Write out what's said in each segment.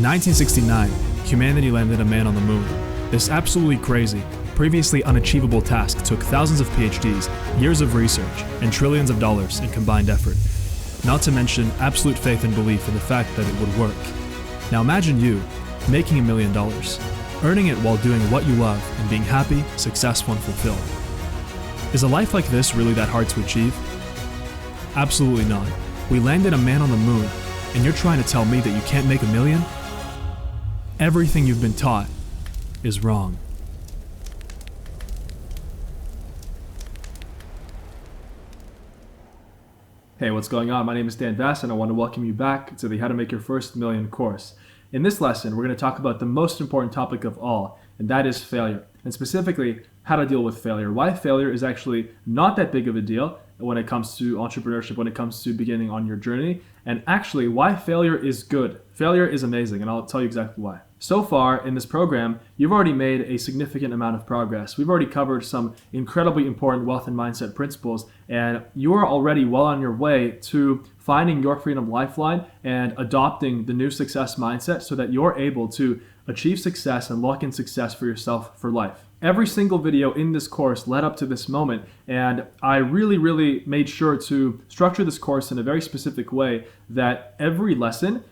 In 1969, humanity landed a man on the moon. This absolutely crazy, previously unachievable task took thousands of PhDs, years of research, and trillions of dollars in combined effort. Not to mention absolute faith and belief in the fact that it would work. Now imagine you making $1 million, earning it while doing what you love and being happy, successful, and fulfilled. Is a life like this really that hard to achieve? Absolutely not. We landed a man on the moon, and you're trying to tell me that you can't make $1 million? Everything you've been taught is wrong. Hey, what's going on? My name is Dan Vas, and I want to welcome you back to the How to Make Your First Million course. In this lesson, we're going to talk about the most important topic of all, and that is failure, and specifically how to deal with failure. Why failure is actually not that big of a deal when it comes to entrepreneurship, when it comes to beginning on your journey, and actually why failure is good. Failure is amazing, and I'll tell you exactly why. So far in this program, you've already made a significant amount of progress. We've already covered some incredibly important wealth and mindset principles, and you are already well on your way to finding your freedom lifeline and adopting the new success mindset so that you're able to achieve success and lock in success for yourself for life. Every single video in this course led up to this moment, and I really made sure to structure this course in a very specific way that every lesson,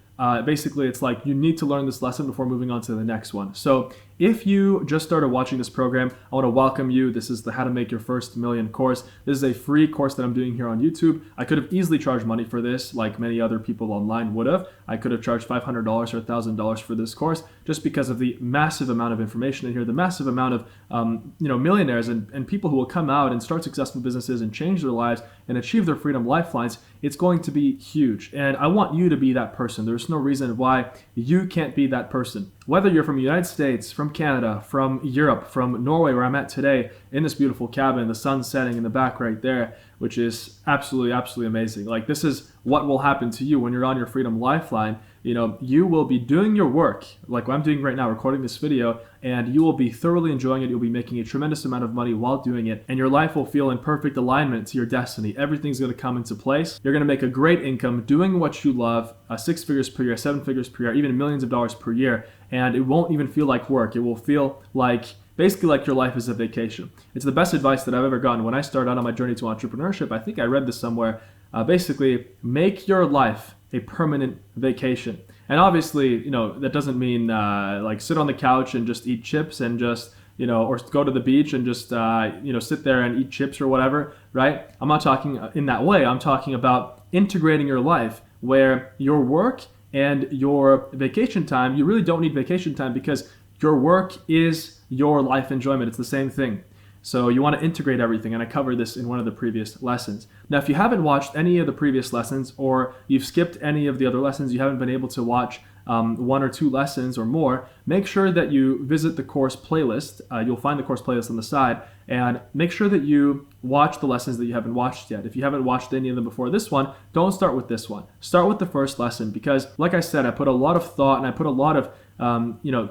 basically it's like you need to learn this lesson before moving on to the next one. So if you just started watching this program, I want to welcome you. This is the How to Make Your First Million course. This is a free course that I'm doing here on YouTube. I could have easily charged money for this like many other people online would have. I could have charged $500 or $1,000 for this course just because of the massive amount of information in here, the massive amount of millionaires and people who will come out and start successful businesses and change their lives and achieve their freedom lifelines. It's going to be huge. And I want you to be that person. There's no reason why you can't be that person. Whether you're from the United States, from Canada, from Europe, from Norway, where I'm at today, in this beautiful cabin, the sun setting in the back right there, which is absolutely amazing. Like, this is what will happen to you when you're on your freedom lifeline. You know, you will be doing your work like what I'm doing right now, recording this video, and you will be thoroughly enjoying it. You'll be making a tremendous amount of money while doing it, and your life will feel in perfect alignment to your destiny. Everything's going to come into place. You're going to make a great income doing what you love, 6 figures per year, 7 figures per year, even millions of dollars per year, and it won't even feel like work. It will feel like basically like your life is a vacation. It's the best advice that I've ever gotten. When I started out on my journey to entrepreneurship, I think I read this somewhere, basically make your life a permanent vacation. And obviously, you know, that doesn't mean like sit on the couch and just eat chips and just, you know, or go to the beach and just, sit there and eat chips or whatever, right? I'm not talking in that way. I'm talking about integrating your life where your work and your vacation time, you really don't need vacation time because your work is your life enjoyment. It's the same thing. So you want to integrate everything, and I covered this in one of the previous lessons. Now, if you haven't watched any of the previous lessons, or you've skipped any of the other lessons, you haven't been able to watch 1 or 2 lessons or more, make sure that you visit the course playlist. You'll find the course playlist on the side, and make sure that you watch the lessons that you haven't watched yet. If you haven't watched any of them before this one, don't start with this one. Start with the first lesson because, like I said, I put a lot of thought and I put a lot of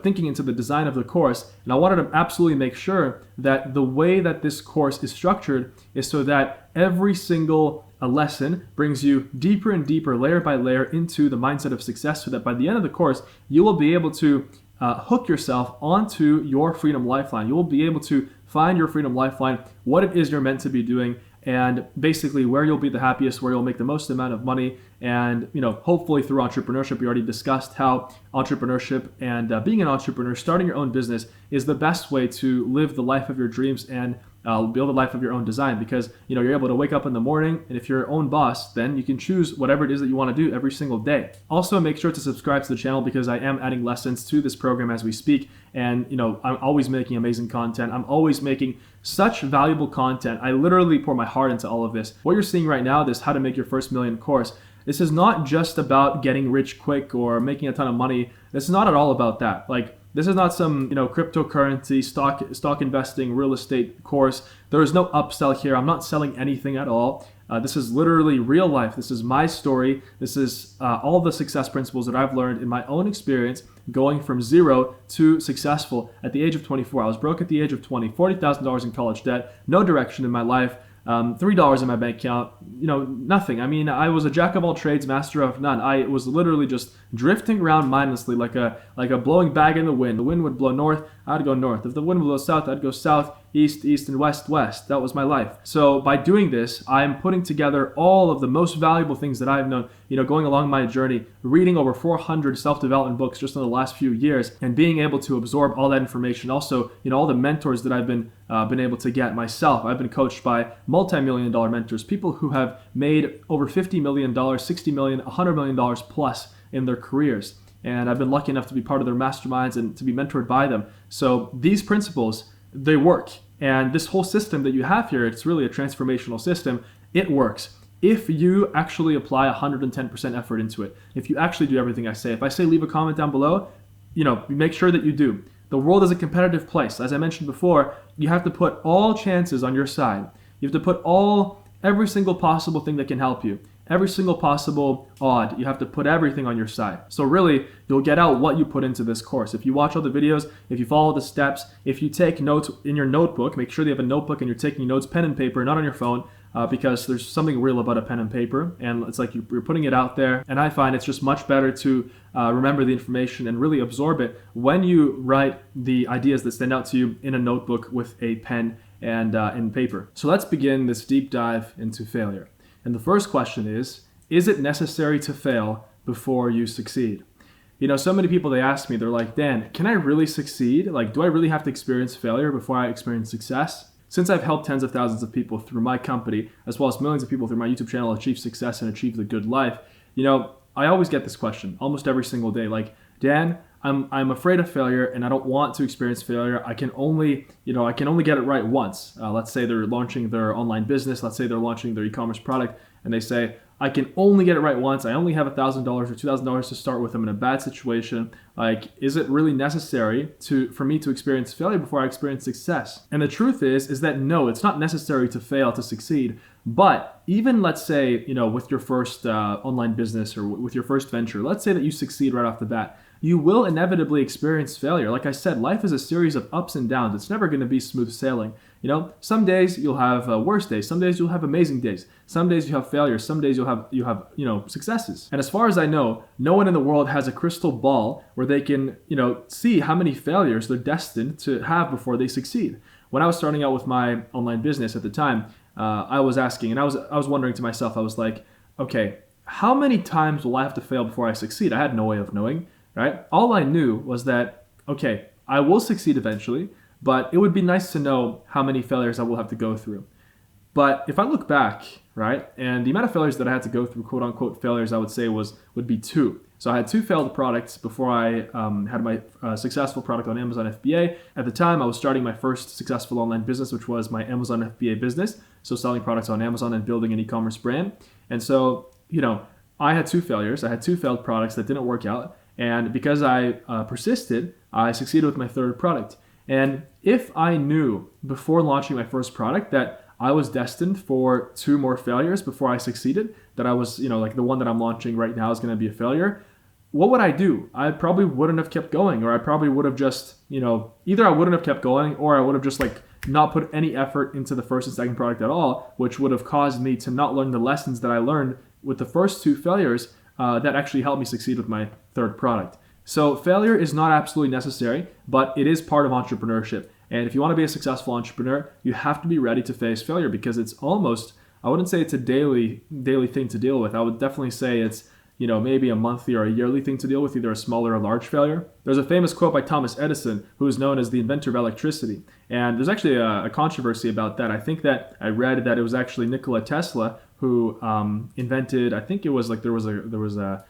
thinking into the design of the course, and I wanted to absolutely make sure that the way that this course is structured is so that every single lesson brings you deeper and deeper, layer by layer, into the mindset of success, so that by the end of the course, you will be able to hook yourself onto your freedom lifeline. You will be able to find your freedom lifeline, what it is you're meant to be doing, and basically where you'll be the happiest, where you'll make the most amount of money. And hopefully through entrepreneurship, we already discussed how entrepreneurship and being an entrepreneur, starting your own business, is the best way to live the life of your dreams and build a life of your own design, because you're able to wake up in the morning, and if you're your own boss, then you can choose whatever it is that you want to do every single day. Also, make sure to subscribe to the channel because I am adding lessons to this program as we speak, and I'm always making amazing content. I'm always making such valuable content. I literally pour my heart into all of this. What you're seeing right now, this How to Make Your First Million course, this is not just about getting rich quick or making a ton of money. This is not at all about that. This is not some, cryptocurrency, stock investing, real estate course. There is no upsell here. I'm not selling anything at all. This is literally real life. This is my story. This is all the success principles that I've learned in my own experience going from zero to successful at the age of 24. I was broke at the age of 20, $40,000 in college debt, no direction in my life. $3 in my bank account, nothing. I mean, I was a jack of all trades, master of none. I was literally just drifting around mindlessly like a blowing bag in the wind. The wind would blow north, I'd go north. If the wind would blow south, I'd go south, east, and west. That was my life. So by doing this, I'm putting together all of the most valuable things that I've known, going along my journey, reading over 400 self-development books just in the last few years, and being able to absorb all that information. Also, all the mentors that I've been able to get myself. I've been coached by multi-million-dollar mentors, people who have made over $50 million, $60 million, $100 million plus in their careers. And I've been lucky enough to be part of their masterminds and to be mentored by them. So these principles, they work. And this whole system that you have here, it's really a transformational system. It works if you actually apply 110% effort into it. If you actually do everything I say. If I say leave a comment down below, make sure that you do. The world is a competitive place. As I mentioned before, you have to put all chances on your side. You have to put every single possible thing that can help you. Every single possible odd, you have to put everything on your side. So really, you'll get out what you put into this course. If you watch all the videos, if you follow the steps, if you take notes in your notebook, make sure you have a notebook and you're taking notes, pen and paper, not on your phone, because there's something real about a pen and paper, and it's like you're putting it out there. And I find it's just much better to remember the information and really absorb it when you write the ideas that stand out to you in a notebook with a pen and paper. So let's begin this deep dive into failure. And the first question is it necessary to fail before you succeed? So many people, they ask me, they're like, Dan, can I really succeed? Like, do I really have to experience failure before I experience success? Since I've helped tens of thousands of people through my company, as well as millions of people through my YouTube channel achieve success and achieve the good life, I always get this question almost every single day. Like, Dan, I'm afraid of failure and I don't want to experience failure. I can only get it right once. Let's say they're launching their online business. Let's say they're launching their e-commerce product and they say, I can only get it right once. I only have $1,000 or $2,000 to start with. I'm in a bad situation. Like, is it really necessary for me to experience failure before I experience success? And the truth is that no, it's not necessary to fail to succeed. But even let's say, with your first online business or with your first venture, let's say that you succeed right off the bat. You will inevitably experience failure. Like I said, life is a series of ups and downs. It's never going to be smooth sailing. Some days you'll have worse days. Some days you'll have amazing days. Some days you have failures. Some days you have successes. And as far as I know, no one in the world has a crystal ball where they can, see how many failures they're destined to have before they succeed. When I was starting out with my online business at the time, I was asking, and I was wondering to myself, I was like, okay, how many times will I have to fail before I succeed? I had no way of knowing. Right? All I knew was that, okay, I will succeed eventually, but it would be nice to know how many failures I will have to go through. But if I look back, right, and the amount of failures that I had to go through, quote unquote failures, I would say would be 2. So I had 2 failed products before I had my successful product on Amazon FBA. At the time, I was starting my first successful online business, which was my Amazon FBA business. So selling products on Amazon and building an e-commerce brand. And so, I had 2 failures. I had 2 failed products that didn't work out. And because I persisted, I succeeded with my third product. And if I knew before launching my first product that I was destined for 2 more failures before I succeeded, that I was, like the one that I'm launching right now is going to be a failure, what would I do? I probably wouldn't have kept going, or I probably would have just, either I wouldn't have kept going or I would have just not put any effort into the first and second product at all, which would have caused me to not learn the lessons that I learned with the first 2 failures that actually helped me succeed with my third product. So failure is not absolutely necessary, but it is part of entrepreneurship. And if you want to be a successful entrepreneur, you have to be ready to face failure because it's almost, I wouldn't say it's a daily thing to deal with. I would definitely say it's, maybe a monthly or a yearly thing to deal with, either a small or a large failure. There's a famous quote by Thomas Edison, who is known as the inventor of electricity. And there's actually a controversy about that. I think that I read that it was actually Nikola Tesla who invented, I think it was there was a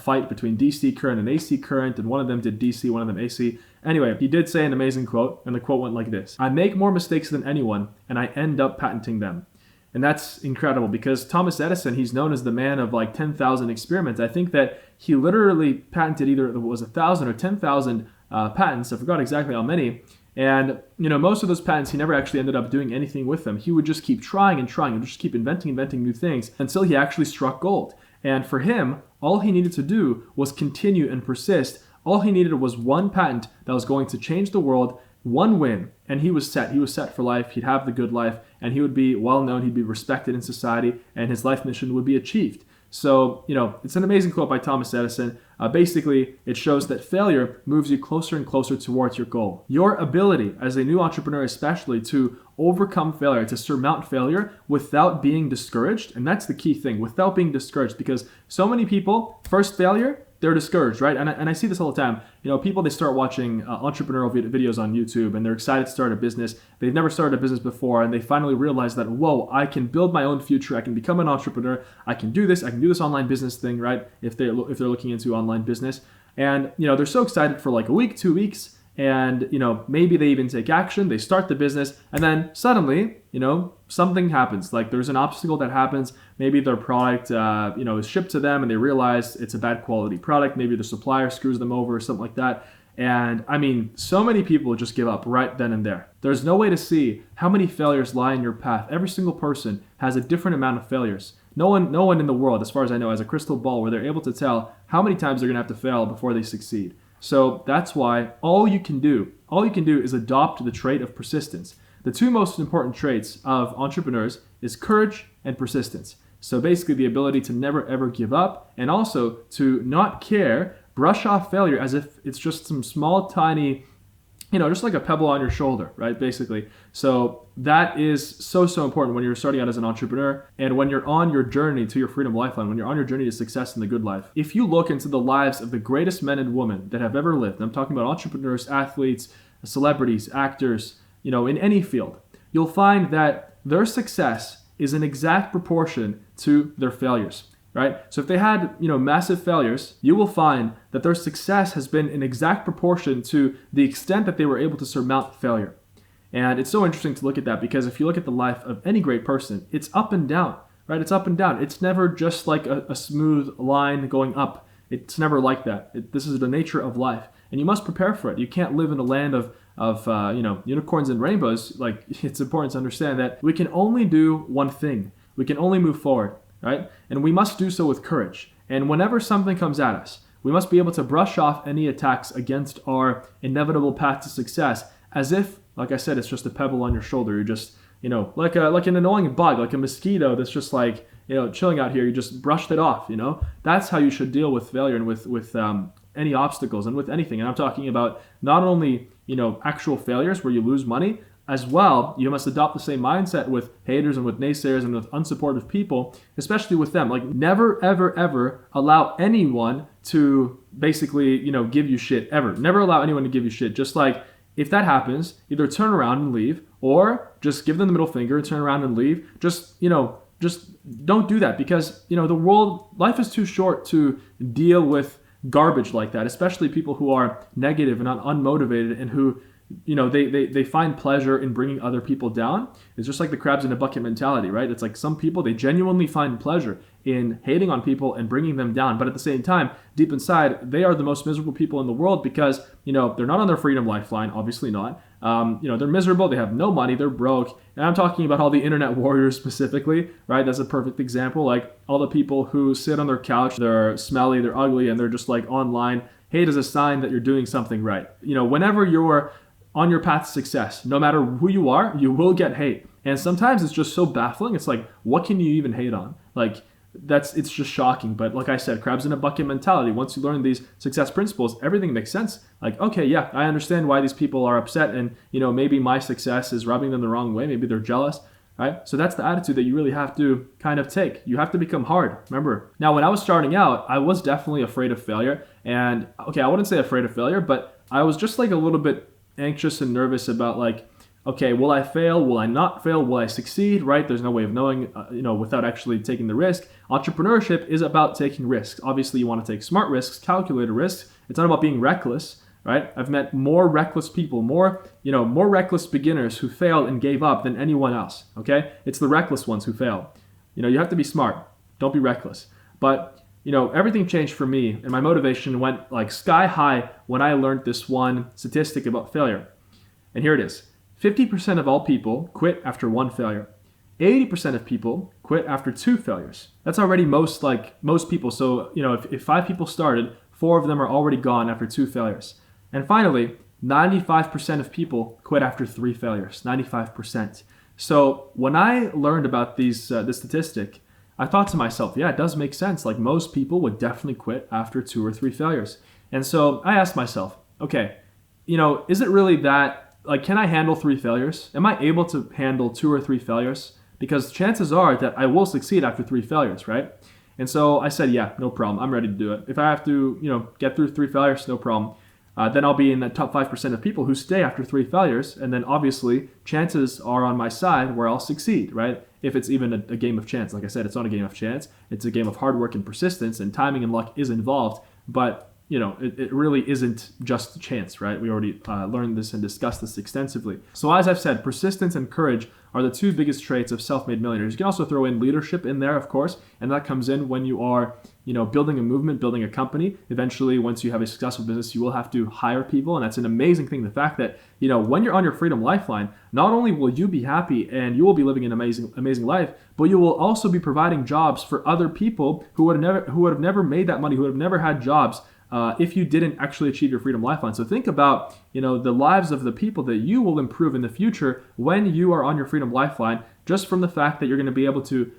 fight between DC current and AC current, and one of them did DC, one of them AC. Anyway, he did say an amazing quote, and the quote went like this: I make more mistakes than anyone, and I end up patenting them. And that's incredible because Thomas Edison, he's known as the man of 10,000 experiments. I think that he literally patented either it was 1,000 or 10,000 patents. I forgot exactly how many. And, most of those patents, he never actually ended up doing anything with them. He would just keep trying and trying and just keep inventing new things until he actually struck gold. And for him, all he needed to do was continue and persist. All he needed was one patent that was going to change the world, one win, and he was set. He was set for life. He'd have the good life, and he would be well known. He'd be respected in society, and his life mission would be achieved. So, it's an amazing quote by Thomas Edison. Basically, it shows that failure moves you closer and closer towards your goal. Your ability as a new entrepreneur, especially, to overcome failure, to surmount failure without being discouraged. And that's the key thing, without being discouraged, because so many people, first failure, they're discouraged, right? And I see this all the time. People, they start watching entrepreneurial videos on YouTube, and they're excited to start a business. They've never started a business before, and they finally realize that, whoa, I can build my own future. I can become an entrepreneur. I can do this. I can do this online business thing, right? If they're looking into online business. And, they're so excited for like a week, 2 weeks, and, maybe they even take action. They start the business, and then suddenly, something happens. Like there's an obstacle that happens. Maybe their product, is shipped to them, and they realize it's a bad quality product. Maybe the supplier screws them over or something like that. And so many people just give up right then and there. There's no way to see how many failures lie in your path. Every single person has a different amount of failures. No one in the world, as far as I know, has a crystal ball where they're able to tell how many times they're going to have to fail before they succeed. So that's why all you can do is adopt the trait of persistence. The two most important traits of entrepreneurs is courage and persistence. So basically the ability to never ever give up, and also to not care, brush off failure as if it's just some small tiny, just like a pebble on your shoulder, right? Basically. So that is so important when you're starting out as an entrepreneur, and when you're on your journey to your freedom lifeline, when you're on your journey to success in the good life. If you look into the lives of the greatest men and women that have ever lived, I'm talking about entrepreneurs, athletes, celebrities, actors, in any field, you'll find that their success is in exact proportion to their failures. Right? So if they had, massive failures, you will find that their success has been in exact proportion to the extent that they were able to surmount failure. And it's so interesting to look at that, because if you look at the life of any great person, it's up and down, right? It's up and down. It's never just like a smooth line going up. It's never like that. This is the nature of life, and you must prepare for it. You can't live in a land of unicorns and rainbows. Like, it's important to understand that we can only do one thing. We can only move forward. Right? And we must do so with courage. And whenever something comes at us, we must be able to brush off any attacks against our inevitable path to success, as if, like I said, it's just a pebble on your shoulder. You're just, like an annoying bug, like a mosquito that's just like, chilling out here. You just brushed it off. That's how you should deal with failure and with any obstacles and with anything. And I'm talking about not only, actual failures where you lose money. As well, you must adopt the same mindset with haters and with naysayers and with unsupportive people, especially with them. Like, never, ever, ever allow anyone to basically, give you shit, ever. Never allow anyone to give you shit. Just like, if that happens, either turn around and leave, or just give them the middle finger and turn around and leave. Just don't do that, because, life is too short to deal with garbage like that, especially people who are negative and unmotivated and who, they find pleasure in bringing other people down. It's just like the crabs in a bucket mentality, right? It's like some people, they genuinely find pleasure in hating on people and bringing them down. But at the same time, deep inside, they are the most miserable people in the world, because, they're not on their freedom lifeline, obviously not. They're miserable, they have no money, they're broke. And I'm talking about all the internet warriors specifically, right? That's a perfect example. Like, all the people who sit on their couch, they're smelly, they're ugly, and they're just like online. Hate is a sign that you're doing something right. Whenever you're on your path to success, no matter who you are, you will get hate. And sometimes it's just so baffling. It's like, what can you even hate on? Like, it's just shocking. But like I said, crabs in a bucket mentality. Once you learn these success principles, everything makes sense. Like, okay, yeah, I understand why these people are upset, and maybe my success is rubbing them the wrong way. Maybe they're jealous, right? So that's the attitude that you really have to kind of take. You have to become hard. Remember, now when I was starting out, I was definitely afraid of failure. And okay, I wouldn't say afraid of failure, but I was just like a little bit anxious and nervous about, like, okay, will I fail? Will I not fail? Will I succeed? Right? There's no way of knowing, without actually taking the risk. Entrepreneurship is about taking risks. Obviously, you want to take smart risks, calculated risks. It's not about being reckless, right? I've met more reckless people, more reckless beginners who failed and gave up than anyone else. Okay? It's the reckless ones who fail. You have to be smart. Don't be reckless. But everything changed for me, and my motivation went like sky high when I learned this one statistic about failure. And here it is. 50% of all people quit after one failure. 80% of people quit after 2 failures. That's already most people. So, if 5 people started, 4 of them are already gone after 2 failures. And finally, 95% of people quit after 3 failures. 95%. So when I learned about this statistic, I thought to myself, yeah, it does make sense. Like most people would definitely quit after 2 or 3 failures. And so I asked myself, okay, is it really that, like, can I handle 3 failures? Am I able to handle 2 or 3 failures? Because chances are that I will succeed after 3 failures, right? And so I said, yeah, no problem. I'm ready to do it. If I have to, get through 3 failures, no problem. Then I'll be in the top 5% of people who stay after 3 failures. And then obviously chances are on my side where I'll succeed, right? If it's even a game of chance. Like I said, it's not a game of chance. It's a game of hard work and persistence, and timing and luck is involved. But it really isn't just chance, right? We already learned this and discussed this extensively. So as I've said, persistence and courage are the 2 biggest traits of self-made millionaires. You can also throw in leadership in there, of course, and that comes in when you are, building a movement, building a company. Eventually, once you have a successful business, you will have to hire people, and that's an amazing thing. The fact that, when you're on your freedom lifeline, not only will you be happy and you will be living an amazing life, but you will also be providing jobs for other people who would have never made that money, who would have never had jobs if you didn't actually achieve your freedom lifeline. So think about, the lives of the people that you will improve in the future when you are on your freedom lifeline, just from the fact that you're going to be able to,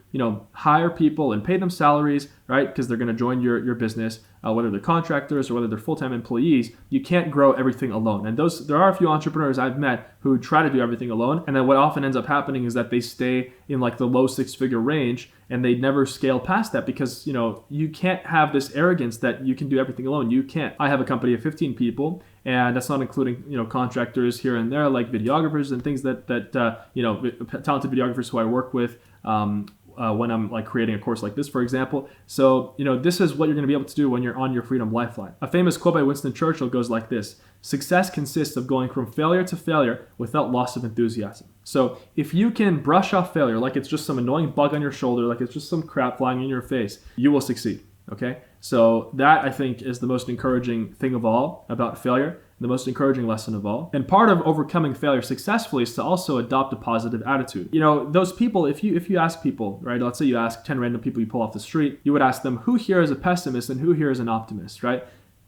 hire people and pay them salaries, right? Because they're going to join your business, whether they're contractors or whether they're full-time employees. You can't grow everything alone. And there are a few entrepreneurs I've met who try to do everything alone. And then what often ends up happening is that they stay in like the low 6-figure range and they never scale past that because, you can't have this arrogance that you can do everything alone. You can't. I have a company of 15 people, and that's not including, contractors here and there like videographers and things that talented videographers who I work with when I'm like creating a course like this, for example. So, this is what you're going to be able to do when you're on your freedom lifeline. A famous quote by Winston Churchill goes like this: "Success consists of going from failure to failure without loss of enthusiasm." So if you can brush off failure like it's just some annoying bug on your shoulder, like it's just some crap flying in your face, you will succeed. Okay? So that, I think, is the most encouraging thing of all about failure, the most encouraging lesson of all. And part of overcoming failure successfully is to also adopt a positive attitude. Those people, if you ask people, right, let's say you ask 10 random people you pull off the street, you would ask them, who here is a pessimist and who here is an optimist, right?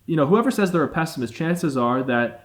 Whoever says they're a pessimist, chances are that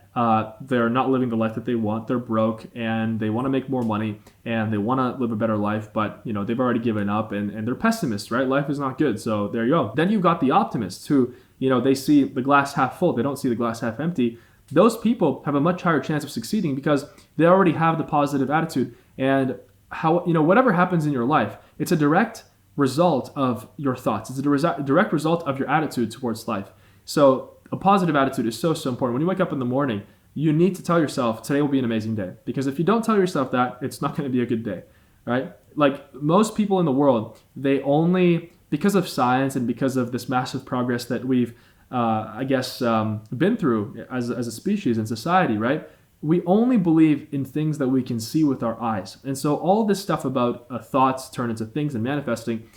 they're not living the life that they want. They're broke and they want to make more money and they want to live a better life, but they've already given up and they're pessimists, right? Life is not good. So there you go. Then you've got the optimists who, they see the glass half full. They don't see the glass half empty. Those people have a much higher chance of succeeding because they already have the positive attitude. And whatever happens in your life, it's a direct result of your thoughts. It's a direct result of your attitude towards life. So a positive attitude is so important. When you wake up in the morning, you need to tell yourself, today will be an amazing day. Because if you don't tell yourself that, it's not going to be a good day, right? Like most people in the world, they only, because of science and because of this massive progress that we've, been through as a species and society, right? We only believe in things that we can see with our eyes. And so all this stuff about thoughts turn into things and manifesting,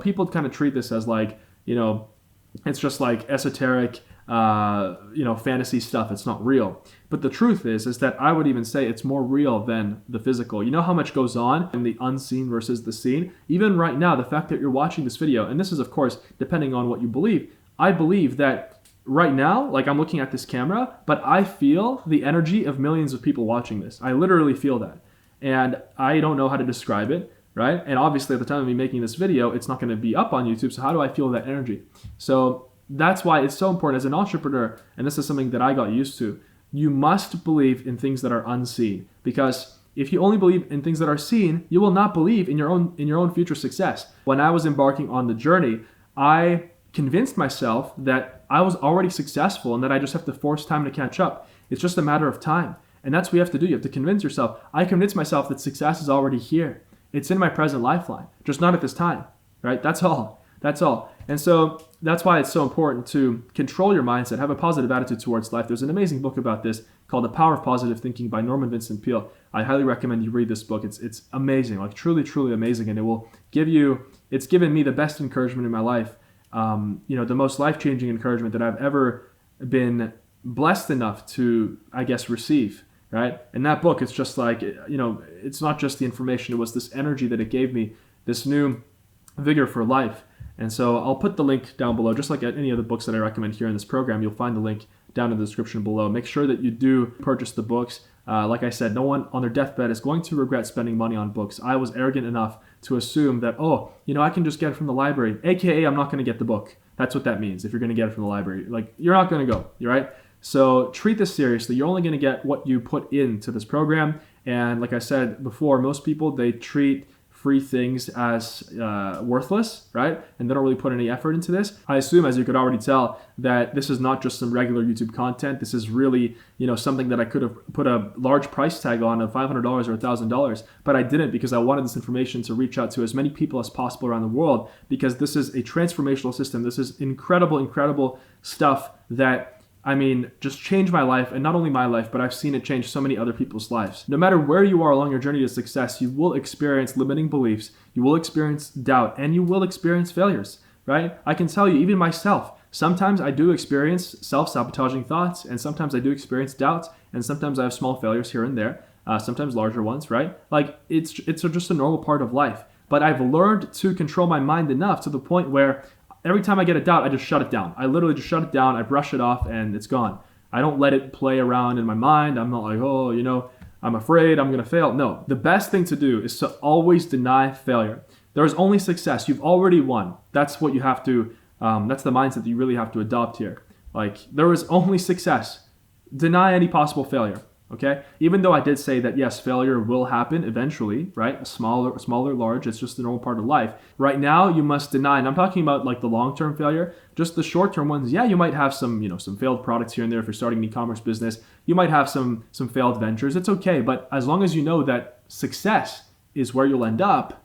people kind of treat this as like, it's just like esoteric, fantasy stuff. It's not real. But the truth is that I would even say it's more real than the physical. You know how much goes on in the unseen versus the seen? Even right now, the fact that you're watching this video, and this is, of course, depending on what you believe, I believe that right now, like I'm looking at this camera, but I feel the energy of millions of people watching this. I literally feel that. And I don't know how to describe it, right? And obviously at the time of me making this video, it's not going to be up on YouTube. So how do I feel that energy? So that's why it's so important as an entrepreneur, and this is something that I got used to, you must believe in things that are unseen. Because if you only believe in things that are seen, you will not believe in your own future success. When I was embarking on the journey, I convinced myself that I was already successful and that I just have to force time to catch up. It's just a matter of time. And that's what you have to do. You have to convince yourself. I convinced myself that success is already here. It's in my present lifeline, just not at this time, right? That's all. And so that's why it's so important to control your mindset, have a positive attitude towards life. There's an amazing book about this called The Power of Positive Thinking by Vincent Peale. I highly recommend you read this book. It's amazing, like truly, truly amazing. And it will give you, it's given me the best encouragement in my life. The most life-changing encouragement that I've ever been blessed enough to, receive, right? In that book, it's just like, it's not just the information, it was this energy that it gave me, this new vigor for life. And so I'll put the link down below, just like any of the books that I recommend here in this program. You'll find the link down in the description below. Make sure that you do purchase the books. Like I said, no one on their deathbed is going to regret spending money on books. I was arrogant enough to assume that, I can just get it from the library, aka I'm not going to get the book. That's what that means if you're going to get it from the library. Like, you're not going to go, right? So treat this seriously. You're only going to get what you put into this program. And like I said before, most people, they treat free things as worthless, right? And they don't really put any effort into this. I assume, as you could already tell, that this is not just some regular YouTube content. This is really, something that I could have put a large price tag on of $500 or $1,000, but I didn't, because I wanted this information to reach out to as many people as possible around the world, because this is a transformational system. This is incredible stuff that just changed my life, and not only my life, but I've seen it change so many other people's lives. No matter where you are along your journey to success, you will experience limiting beliefs, you will experience doubt, and you will experience failures, right? I can tell you, even myself, sometimes I do experience self-sabotaging thoughts, and sometimes I do experience doubts, and sometimes I have small failures here and there, sometimes larger ones, right? Like, it's just a normal part of life. But I've learned to control my mind enough to the point where every time I get a doubt, I just shut it down. I literally just shut it down. I brush it off, and it's gone. I don't let it play around in my mind. I'm not like, I'm afraid I'm going to fail. No, the best thing to do is to always deny failure. There's only success. You've already won. That's what you have to, that's the mindset that you really have to adopt here. Like, there is only success. Deny any possible failure. Okay? Even though I did say that, yes, failure will happen eventually, right? Smaller, large, it's just the normal part of life. Right now, you must deny, and I'm talking about like the long-term failure, just the short-term ones. Yeah, you might have some, some failed products here and there if you're starting an e-commerce business. You might have some failed ventures. It's okay, but as long as you know that success is where you'll end up,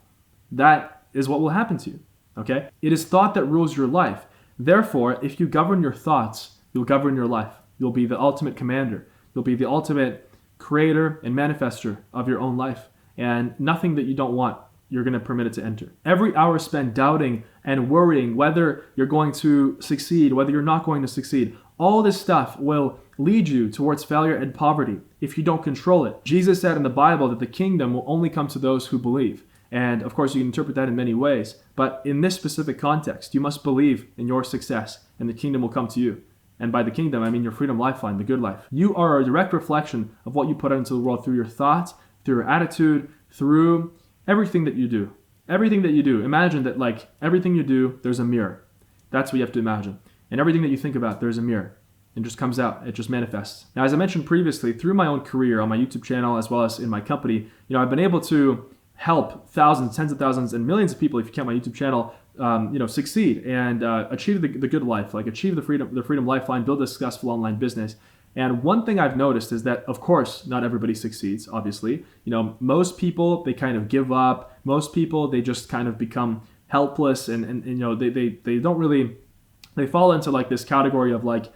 that is what will happen to you, okay? It is thought that rules your life. Therefore, if you govern your thoughts, you'll govern your life. You'll be the ultimate commander. You'll be the ultimate creator and manifester of your own life. And nothing that you don't want, you're going to permit it to enter. Every hour spent doubting and worrying whether you're going to succeed, whether you're not going to succeed, all this stuff will lead you towards failure and poverty if you don't control it. Jesus said in the Bible that the kingdom will only come to those who believe. And of course, you can interpret that in many ways. But in this specific context, you must believe in your success, and the kingdom will come to you. And by the kingdom, I mean your freedom lifeline, the good life. You are a direct reflection of what you put out into the world through your thoughts, through your attitude, through everything that you do. Everything that you do. Imagine that, like, everything you do, there's a mirror. That's what you have to imagine. And everything that you think about, there's a mirror. It just comes out. It just manifests. Now, as I mentioned previously, through my own career on my YouTube channel, as well as in my company, I've been able to help thousands, tens of thousands, and millions of people, if you count my YouTube channel, succeed and achieve the good life, like achieve the freedom lifeline, build a successful online business. And one thing I've noticed is that, of course, not everybody succeeds, obviously. Most people, they kind of give up. Most people, they just kind of become helpless and they don't really, they fall into like this category of like,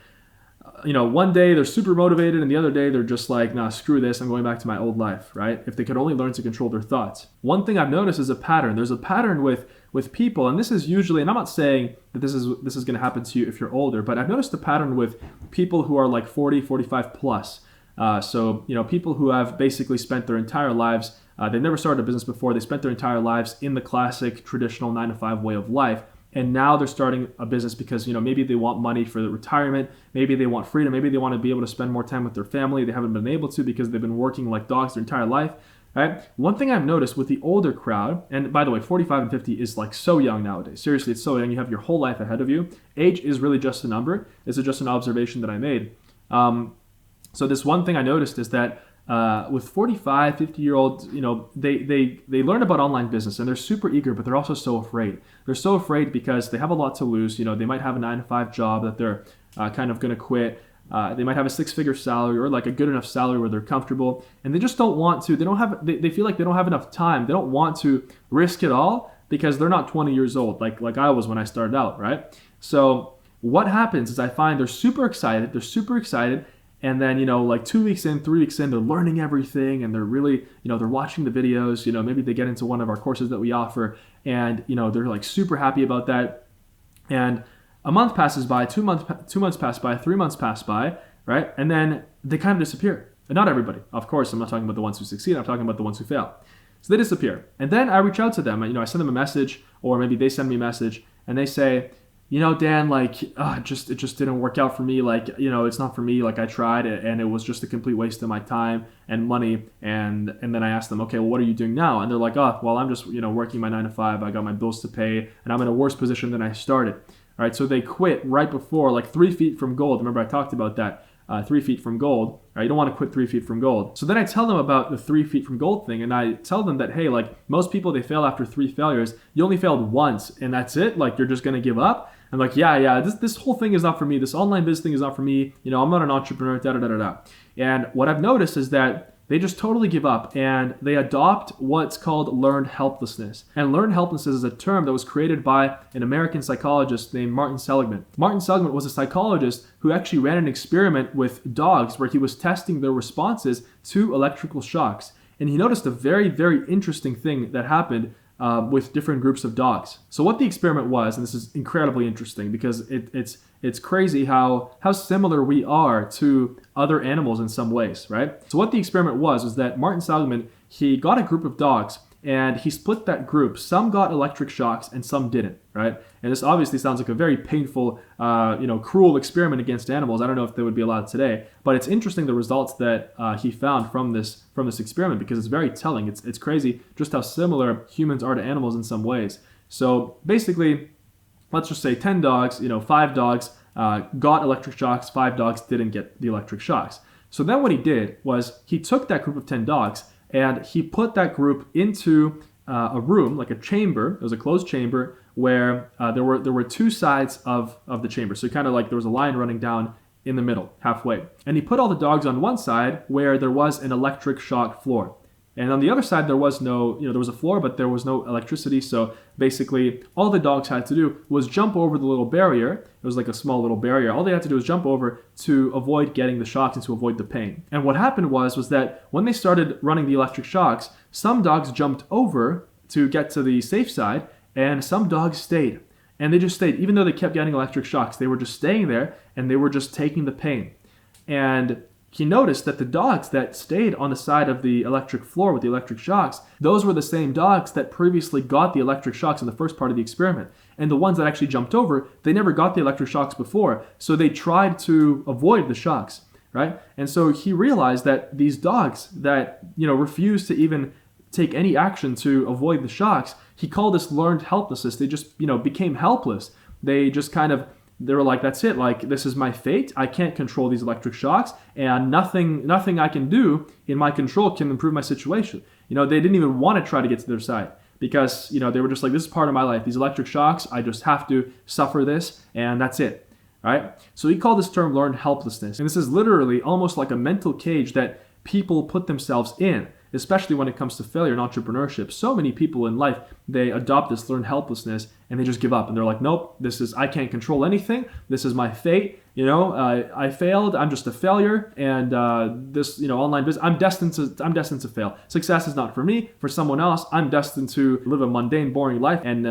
one day they're super motivated and the other day they're just like, nah, screw this, I'm going back to my old life, right? If they could only learn to control their thoughts. One thing I've noticed is a pattern. There's a pattern with people, and this is usually, and I'm not saying that this is going to happen to you if you're older, but I've noticed a pattern with people who are like 40, 45 plus. So people who have basically spent their entire lives, they've never started a business before, they spent their entire lives in the classic traditional 9-to-5 way of life. And now they're starting a business because, maybe they want money for the retirement, maybe they want freedom, maybe they want to be able to spend more time with their family. They haven't been able to because they've been working like dogs their entire life, right? One thing I've noticed with the older crowd, and by the way, 45 and 50 is like so young nowadays. Seriously, it's so young. You have your whole life ahead of you. Age is really just a number. It's just an observation that I made. So this one thing I noticed is that with 45, 50-year-olds, they learn about online business and they're super eager, but they're also so afraid. They're so afraid because they have a lot to lose. They might have a 9-to-5 job that they're kind of going to quit. They might have a 6-figure salary or like a good enough salary where they're comfortable, and they just don't want to. They feel like they don't have enough time. They don't want to risk it all because they're not 20 years old like I was when I started out, right? So what happens is I find they're super excited. And then, like 2 weeks in, 3 weeks in, they're learning everything and they're really, they're watching the videos, maybe they get into one of our courses that we offer and, they're like super happy about that. And a month passes by, 2 months pass by, 3 months pass by, right? And then they kind of disappear. And not everybody. Of course, I'm not talking about the ones who succeed. I'm talking about the ones who fail. So they disappear. And then I reach out to them. I send them a message, or maybe they send me a message and they say, Dan, like, it just didn't work out for me. Like, it's not for me. Like, I tried it, and it was just a complete waste of my time and money. And then I asked them, okay, well, what are you doing now? And they're like, oh, well, I'm just, working my 9 to 5. I got my bills to pay, and I'm in a worse position than I started. All right, so they quit right before, like 3 feet from gold. Remember, I talked about that. 3 feet from gold. Right? You don't want to quit 3 feet from gold. So then I tell them about the 3 feet from gold thing, and I tell them that, hey, like, most people, they fail after 3 failures. You only failed once, and that's it. Like, you're just going to give up. I'm like, yeah, this whole thing is not for me. This online business thing is not for me. I'm not an entrepreneur, da-da-da-da-da. And what I've noticed is that they just totally give up, and they adopt what's called learned helplessness. And learned helplessness is a term that was created by an American psychologist named Martin Seligman. Martin Seligman was a psychologist who actually ran an experiment with dogs where he was testing their responses to electrical shocks. And he noticed a very, very interesting thing that happened with different groups of dogs. So what the experiment was, and this is incredibly interesting because it's crazy how similar we are to other animals in some ways, right? So what the experiment was that Martin Seligman, he got a group of dogs and he split that group. Some got electric shocks and some didn't, right? And this obviously sounds like a very painful, cruel experiment against animals. I don't know if they would be allowed today, but it's interesting the results that he found from this experiment because it's very telling. It's crazy just how similar humans are to animals in some ways. So basically, let's just say 10 dogs, 5 dogs got electric shocks, 5 dogs didn't get the electric shocks. So then what he did was he took that group of 10 dogs and he put that group into a room, like a chamber. It was a closed chamber where there were 2 sides of the chamber. So kind of like there was a line running down in the middle, halfway. And he put all the dogs on one side where there was an electric shock floor. And on the other side, there was no, there was a floor, but there was no electricity. So basically, all the dogs had to do was jump over the little barrier. It was like a small little barrier. All they had to do was jump over to avoid getting the shocks and to avoid the pain. And what happened was that when they started running the electric shocks, some dogs jumped over to get to the safe side, and some dogs stayed. And they just stayed. Even though they kept getting electric shocks, they were just staying there, and they were just taking the pain. And he noticed that the dogs that stayed on the side of the electric floor with the electric shocks, those were the same dogs that previously got the electric shocks in the first part of the experiment. And the ones that actually jumped over, they never got the electric shocks before, so they tried to avoid the shocks, right? And so he realized that these dogs that, refused to even take any action to avoid the shocks, he called this learned helplessness. They just, became helpless. They just they were like, that's it. Like, this is my fate. I can't control these electric shocks, and nothing I can do in my control can improve my situation. They didn't even want to try to get to their side because, they were just like, this is part of my life. These electric shocks, I just have to suffer this, and that's it. Right? So he called this term learned helplessness. And this is literally almost like a mental cage that people put themselves in, especially when it comes to failure in entrepreneurship. So many people in life, they adopt this learned helplessness and they just give up. And they're like, nope, I can't control anything. This is my fate. I failed. I'm just a failure. And this, online business, I'm destined to fail. Success is not for me. For someone else, I'm destined to live a mundane, boring life and,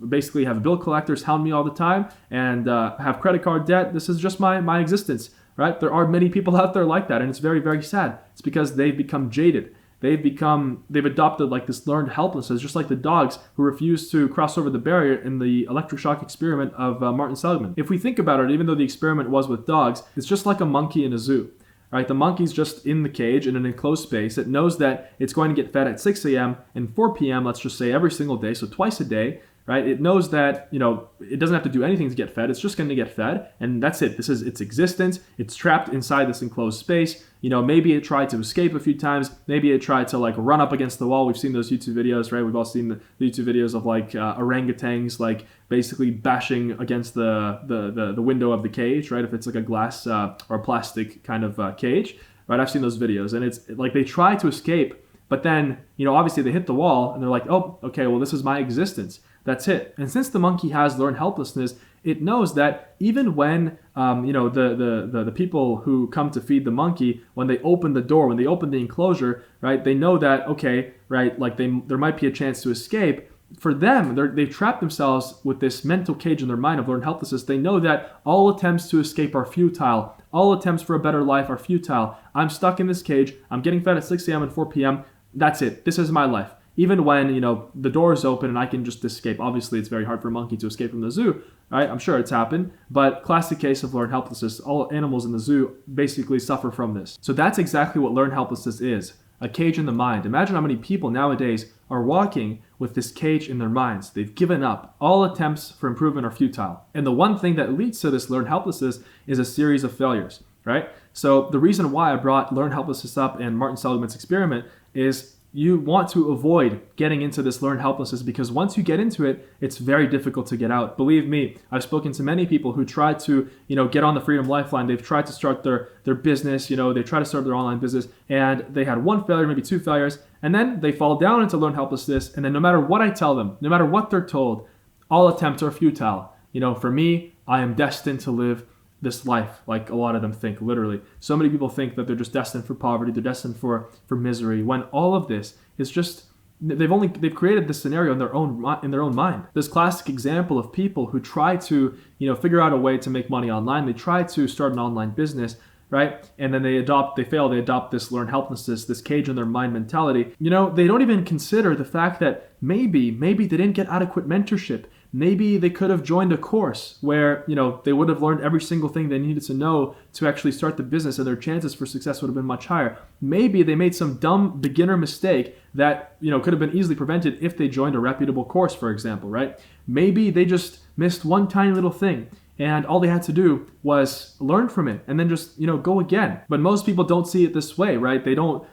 basically have bill collectors hound me all the time and have credit card debt. This is just my existence. Right? There are many people out there like that, and it's very, very sad. It's because they've become jaded. They've adopted like this learned helplessness, just like the dogs who refused to cross over the barrier in the electric shock experiment of Martin Seligman. If we think about it, even though the experiment was with dogs, it's just like a monkey in a zoo. Right? The monkey's just in the cage in an enclosed space. It knows that it's going to get fed at 6 a.m. and 4 p.m., let's just say every single day, so twice a day. Right? It knows that, it doesn't have to do anything to get fed. It's just going to get fed, and that's it. This is its existence. It's trapped inside this enclosed space. Maybe it tried to escape a few times. Maybe it tried to run up against the wall. We've seen those YouTube videos, right? We've all seen the YouTube videos of orangutans basically bashing against the window of the cage, right? If it's like a glass or plastic kind of cage, right? I've seen those videos, and it's like they try to escape, but then obviously they hit the wall, and they're like, oh, okay, well, this is my existence. That's it. And since the monkey has learned helplessness, it knows that even when the people who come to feed the monkey, when they open the door, when they open the enclosure, right, they know that, okay, right, there might be a chance to escape. For them, they've trapped themselves with this mental cage in their mind of learned helplessness. They know that all attempts to escape are futile. All attempts for a better life are futile. I'm stuck in this cage. I'm getting fed at 6 a.m. and 4 p.m. That's it. This is my life. even when, the door is open and I can just escape. Obviously, it's very hard for a monkey to escape from the zoo, right? I'm sure it's happened, but classic case of learned helplessness. All animals in the zoo basically suffer from this. So that's exactly what learned helplessness is, a cage in the mind. Imagine how many people nowadays are walking with this cage in their minds. They've given up. All attempts for improvement are futile. And the one thing that leads to this learned helplessness is a series of failures, right? So the reason why I brought learned helplessness up and Martin Seligman's experiment is you want to avoid getting into this learned helplessness, because once you get into it, it's very difficult to get out. Believe me, I've spoken to many people who tried to, get on the Freedom Lifeline. They've tried to start their business, they try to start their online business, and they had one failure, maybe two failures, and then they fall down into learned helplessness. And then no matter what I tell them, no matter what they're told, all attempts are futile. For me, I am destined to live this life, like a lot of them think, literally. So many people think that they're just destined for poverty, they're destined for misery, when all of this is just, they've created this scenario in their own mind. This classic example of people who try to, figure out a way to make money online. They try to start an online business, right? And then they fail, they adopt this learned helplessness, this cage in their mind mentality. They don't even consider the fact that maybe they didn't get adequate mentorship. Maybe they could have joined a course where, they would have learned every single thing they needed to know to actually start the business, and their chances for success would have been much higher. Maybe they made some dumb beginner mistake that, could have been easily prevented if they joined a reputable course, for example, right? Maybe they just missed one tiny little thing, and all they had to do was learn from it and then just, go again. But most people don't see it this way, right? They don't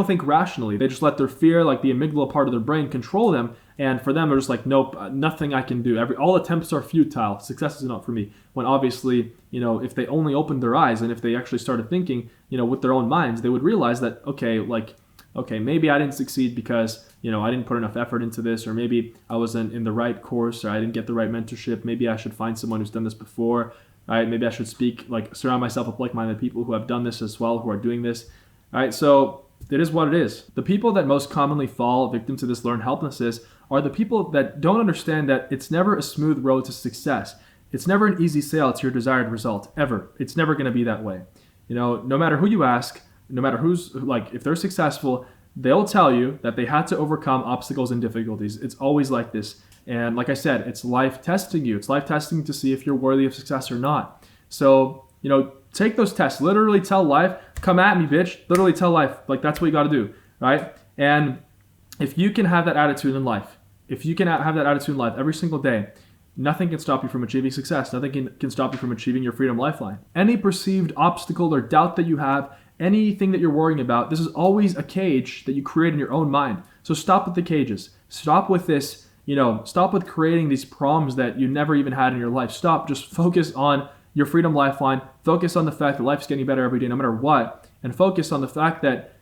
think rationally. They just let their fear, like the amygdala part of their brain, control them. And for them, they're just like, nope, nothing I can do. All attempts are futile. Success is not for me. When obviously, if they only opened their eyes and if they actually started thinking, with their own minds, they would realize that, okay, maybe I didn't succeed because, I didn't put enough effort into this, or maybe I wasn't in the right course, or I didn't get the right mentorship. Maybe I should find someone who's done this before, right? Maybe I should surround myself with like-minded people who have done this as well, who are doing this, right? So it is what it is. The people that most commonly fall victim to this learned helplessness are the people that don't understand that it's never a smooth road to success. It's never an easy sail to your desired result, ever. It's never going to be that way. No matter who you ask, no matter if they're successful, they'll tell you that they had to overcome obstacles and difficulties. It's always like this. And like I said, it's life testing you. It's life testing to see if you're worthy of success or not. So, take those tests. Literally tell life, come at me, bitch. Literally tell life, that's what you got to do, right? And if you can have that attitude in life, every single day, nothing can stop you from achieving success. Nothing can stop you from achieving your Freedom Lifeline. Any perceived obstacle or doubt that you have, anything that you're worrying about, this is always a cage that you create in your own mind. So stop with the cages. Stop with this, stop with creating these problems that you never even had in your life. Stop. Just focus on your Freedom Lifeline. Focus on the fact that life's getting better every day, no matter what. And focus on the fact that,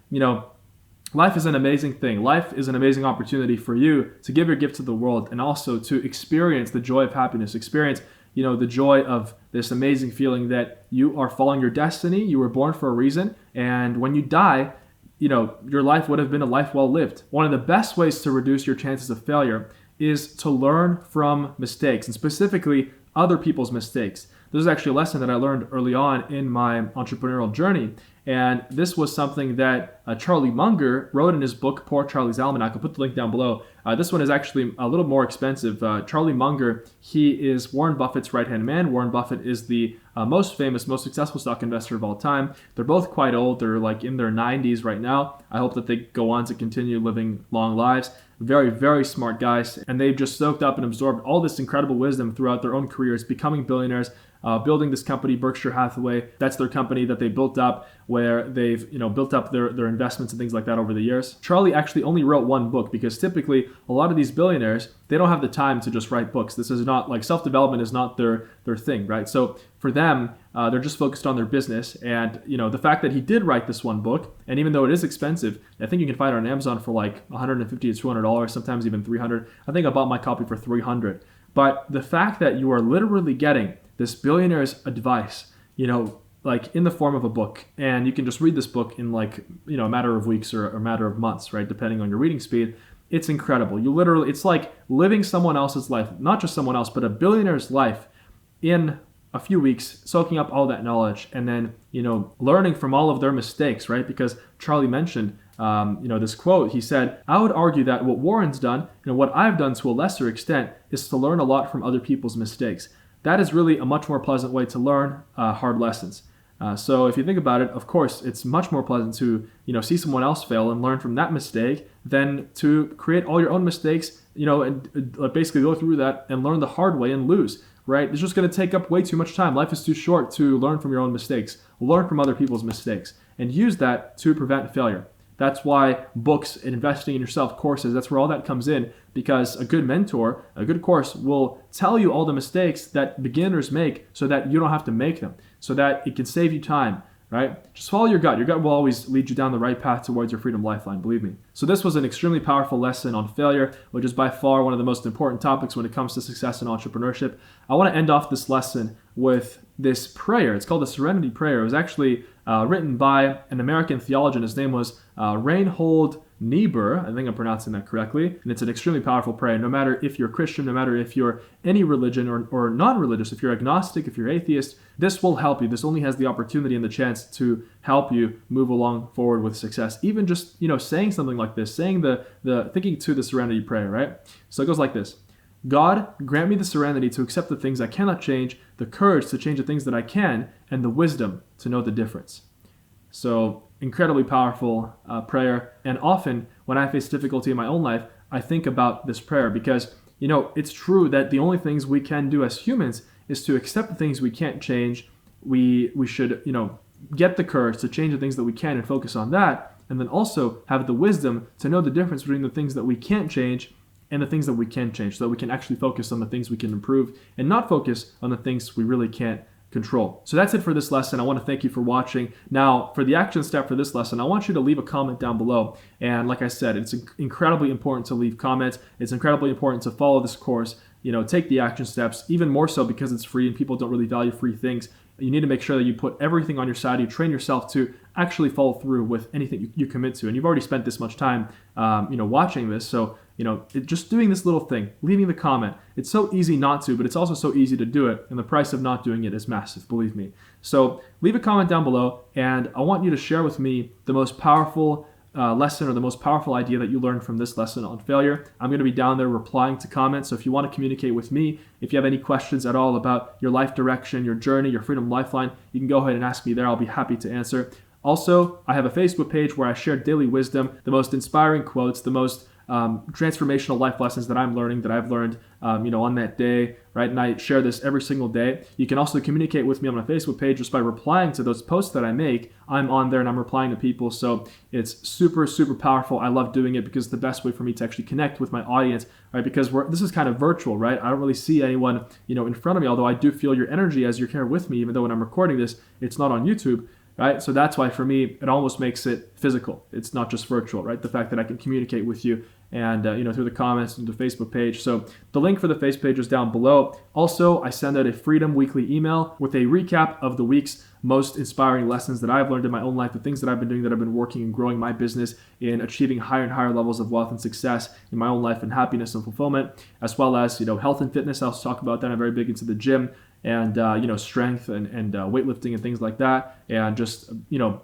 life is an amazing thing. Life is an amazing opportunity for you to give your gift to the world, and also to experience the joy of happiness, experience, the joy of this amazing feeling that you are following your destiny. You were born for a reason. And when you die, your life would have been a life well lived. One of the best ways to reduce your chances of failure is to learn from mistakes, and specifically other people's mistakes. This is actually a lesson that I learned early on in my entrepreneurial journey. And this was something that Charlie Munger wrote in his book, Poor Charlie's Almanac. I'll put the link down below. This one is actually a little more expensive. Charlie Munger, he is Warren Buffett's right-hand man. Warren Buffett is the most famous, most successful stock investor of all time. They're both quite old. They're in their 90s right now. I hope that they go on to continue living long lives. Very, very smart guys. And they've just soaked up and absorbed all this incredible wisdom throughout their own careers, becoming billionaires, building this company, Berkshire Hathaway. That's their company that they built up, where they've built up their investments and things like that over the years. Charlie actually only wrote one book, because typically a lot of these billionaires, they don't have the time to just write books. This is not self-development is not their thing, right? So for them, they're just focused on their business. And the fact that he did write this one book, and even though it is expensive, I think you can find it on Amazon for $150 to $200, sometimes even $300. I think I bought my copy for $300. But the fact that you are literally getting this billionaire's advice, in the form of a book, and you can just read this book in a matter of weeks or a matter of months, right? Depending on your reading speed. It's incredible. It's like living someone else's life, not just someone else, but a billionaire's life in a few weeks, soaking up all that knowledge, and then, learning from all of their mistakes, right? Because Charlie mentioned this quote. He said, "I would argue that what Warren's done and what I've done to a lesser extent is to learn a lot from other people's mistakes. That is really a much more pleasant way to learn hard lessons." So if you think about it, of course, it's much more pleasant to see someone else fail and learn from that mistake than to create all your own mistakes, and basically go through that and learn the hard way and lose, right? It's just going to take up way too much time. Life is too short to learn from your own mistakes. Learn from other people's mistakes and use that to prevent failure. That's why books and investing in yourself, courses, that's where all that comes in, because a good mentor, a good course will tell you all the mistakes that beginners make so that you don't have to make them, so that it can save you time, right? Just follow your gut. Your gut will always lead you down the right path towards your freedom lifeline, believe me. So this was an extremely powerful lesson on failure, which is by far one of the most important topics when it comes to success in entrepreneurship. I want to end off this lesson with this prayer. It's called the Serenity Prayer. It was actually written by an American theologian. His name was Reinhold Niebuhr. I think I'm pronouncing that correctly. And it's an extremely powerful prayer. No matter if you're Christian, no matter if you're any religion or non-religious, if you're agnostic, if you're atheist, this will help you. This only has the opportunity and the chance to help you move along forward with success. Even just, saying something like this, saying the thinking to the Serenity Prayer, right? So it goes like this. God, grant me the serenity to accept the things I cannot change, the courage to change the things that I can, and the wisdom to know the difference. So incredibly powerful prayer. And often when I face difficulty in my own life, I think about this prayer because, it's true that the only things we can do as humans is to accept the things we can't change. We should, get the courage to change the things that we can and focus on that. And then also have the wisdom to know the difference between the things that we can't change and the things that we can change, so that we can actually focus on the things we can improve and not focus on the things we really can't control. So that's it for this lesson. I want to thank you for watching. Now, for the action step for this lesson, I want you to leave a comment down below. And like I said, it's incredibly important to leave comments. It's incredibly important to follow this course, take the action steps, even more so because it's free and people don't really value free things. You need to make sure that you put everything on your side. You train yourself to actually follow through with anything you commit to. And you've already spent this much time, watching this. So, just doing this little thing, leaving the comment. It's so easy not to, but it's also so easy to do it. And the price of not doing it is massive, believe me. So leave a comment down below. And I want you to share with me the most powerful lesson or the most powerful idea that you learned from this lesson on failure. I'm going to be down there replying to comments. So if you want to communicate with me, if you have any questions at all about your life direction, your journey, your freedom lifeline, you can go ahead and ask me there. I'll be happy to answer. Also, I have a Facebook page where I share daily wisdom, the most inspiring quotes, the most transformational life lessons that I'm learning, that I've learned, on that day, right? And I share this every single day. You can also communicate with me on my Facebook page just by replying to those posts that I make. I'm on there and I'm replying to people. So it's super, super powerful. I love doing it because it's the best way for me to actually connect with my audience, right? Because this is kind of virtual, right? I don't really see anyone, in front of me, although I do feel your energy as you're here with me, even though when I'm recording this, it's not on YouTube. Right? So that's why for me, it almost makes it physical. It's not just virtual, right? The fact that I can communicate with you and, through the comments and the Facebook page. So the link for the Facebook page is down below. Also, I send out a Freedom Weekly email with a recap of the week's most inspiring lessons that I've learned in my own life, the things that I've been doing, that I've been working and growing my business in, achieving higher and higher levels of wealth and success in my own life and happiness and fulfillment, as well as, health and fitness. I'll talk about that. I'm very big into the gym and, strength and weightlifting and things like that. And just,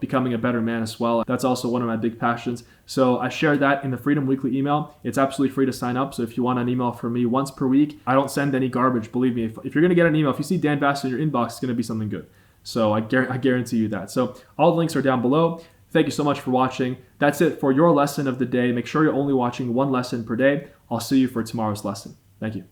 becoming a better man as well. That's also one of my big passions. So I share that in the Freedom Weekly email. It's absolutely free to sign up. So if you want an email from me once per week, I don't send any garbage. Believe me, if you're going to get an email, if you see Dan Vas in your inbox, it's going to be something good. So I guarantee you that. So all the links are down below. Thank you so much for watching. That's it for your lesson of the day. Make sure you're only watching one lesson per day. I'll see you for tomorrow's lesson. Thank you.